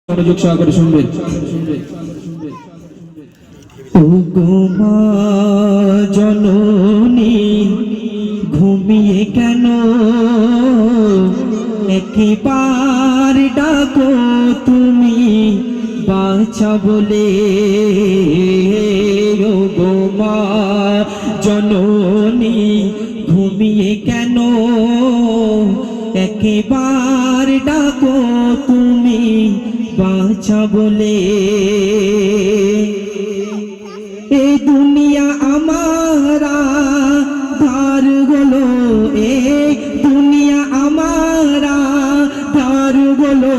মনোযোগ সহকারে শুনবেন। ও গো মা জননী ঘুমিয়ে কেন একবার ডাকো তুমি বাছা বলে। ও গো মা জননী ঘুমিয়ে কেন একবার ডাকো তুমি বাছা বলে। এ দুনিয়া আমারা ধার হলো, এ দুনিয়া আমারা ধার হলো,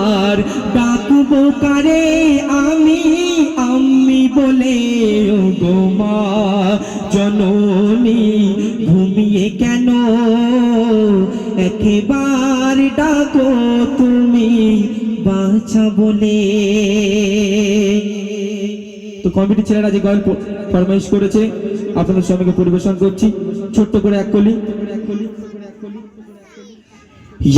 আর ডাকবো কারে আমি আমি বলে। ও গো মা জননী ঘুমিয়ে কেন একবার ডাকো তুমি বাছা বলে। তো কমিটি ছেলেরা যে গল্প ফরমাইশ করেছে আপনাদের সবাইকে পরিবেশন করছি ছোট্ট করে এক কলি।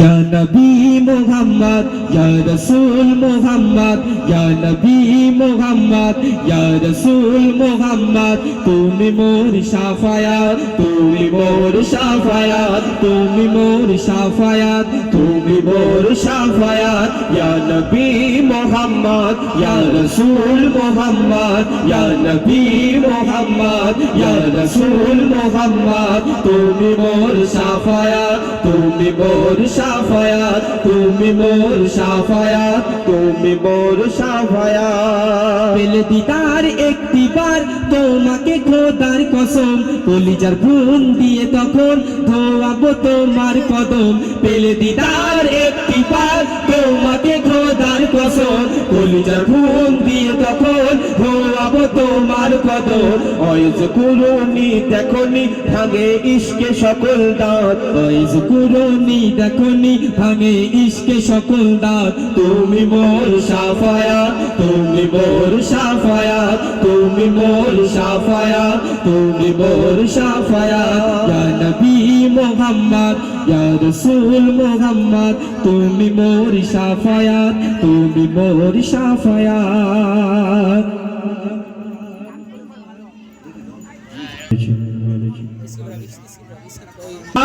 या नबी मोहम्मद या रसूल मोहम्मद या नबी मोहम्मद या रसूल मोहम्मद তুমি মোর শাফায়াত তুমি মোর শাফায়াত তুমি মোর শাফায়াত তুমি মোর শাফায়াত। या नबी मोहम्मद या रसूल मोहम्मद या नबी मोहम्मद या रसूल मोहम्मद তুমি মোর শাফায়াত তুমি মোর শাফায়াত তুমি মোর শাফায়াত তুমি মোর শাফায়াত। পেলে দিদার একটিবার তোমাকে খোদার কসম কলিজার ভ্রূণ দিয়ে তখন ধোয়াবো তোমার কদম। পেলে দিদার একটিবার তোমাকে খোদার কসম কলিজার ভ্রূণ দিয়ে তখন ধোয়াবো তোমার কদম। ওয়াইজ কুরুনি দেখনি ভাঙে ইশকে সকল দাঁত ওয়াইজ কুরুনি দেখনি ভাঙে ইশকে সকল দাঁত। তুমি মোর শাফায়াত তুমি মোর শাফায়াত তুমি মোর শাফায়াত তুমি মোর শাফায়াত। ইয়া নবী মুহাম্মদ ইয়া রাসূল মুহাম্মদ তুমি মোর শাফায়াত তুমি মোর শাফায়াত।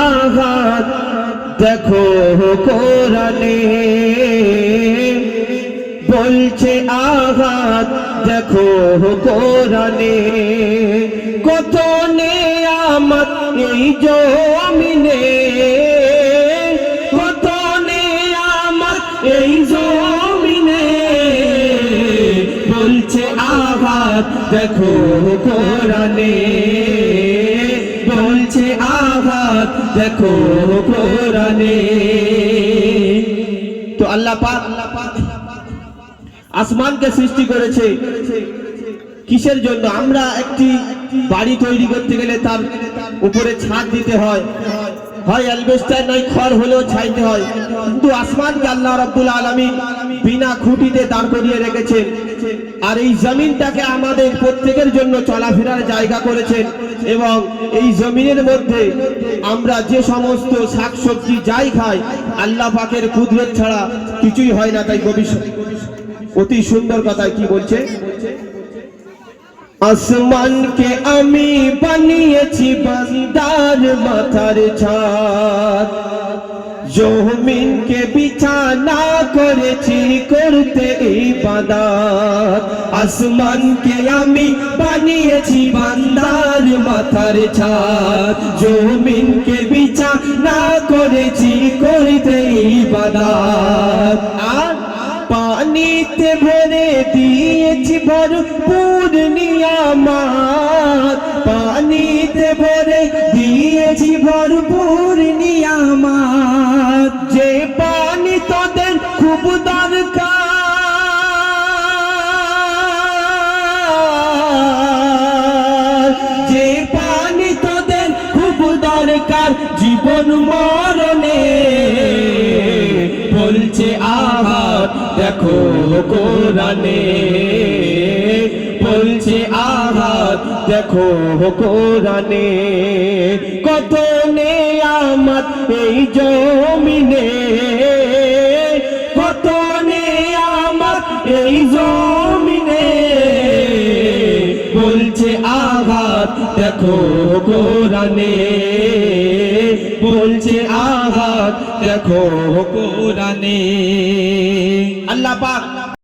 আঘাত দেখো কোরআনে বলছে আঘাত দেখো কোরআনে কত নেয়ামত এই জমিনে কত নেয়ামত এই জমিনে বলছে আঘাত দেখো কোরআনে বলছে আঘাত দেখো কোরআনে। তো আল্লাহ পাক আসমানকে সৃষ্টি করেছে কিসের জন্য? আমরা একটি বাড়ি তৈরি করতে গেলে তার উপরে ছাদ দিতে হয়, হয় অ্যালবেস্টার নয় খড় হলেও ছাইতে হয়। কিন্তু আসমানকে আল্লাহ রাব্বুল আলামিন বিনা খুঁটিতে দাঁড় করিয়ে রেখেছেন আর এই জমিনটাকে আমাদের প্রত্যেকের জন্য চলাফেরার জায়গা করেছেন। এবং এই জমিনের মধ্যে আমরা যে সমস্ত শাকসবজি যাই খাই আল্লাহ পাকের কুদরত ছাড়া কিছুই হয় না। তাই কবি অতি সুন্দর কথায় কি বলছে? আসমানকে আমি বানিয়েছি বান্দার মাথার ছাদ জমিনকে বিছানা করেছি করতে ইবাদত। আসমানকে আমি বানিয়েছি বান্দার মাথার ছাদ জমিনকে বিছানা করেছি করতে ইবাদত। আর পানিতে ভরে দিয়েছি ভরপুর নিয়ামত পানিতে ভরে দিয়েছি ভরপুর নিয়ামত। যে পানি তোদের খুব দরকার যে পানি তোদের খুব দরকার জীবন মরণে বলছে আঘাত দেখো কোরআনে বলছে আঘাত দেখো কোরআনে কত নেয়ামত এই জমিনে কত নেয়ামত জমিনে বলছে আঘাত দেখো কোরআনে, বলছে আঘাত দেখো কোরআনে। আল্লাহ পাক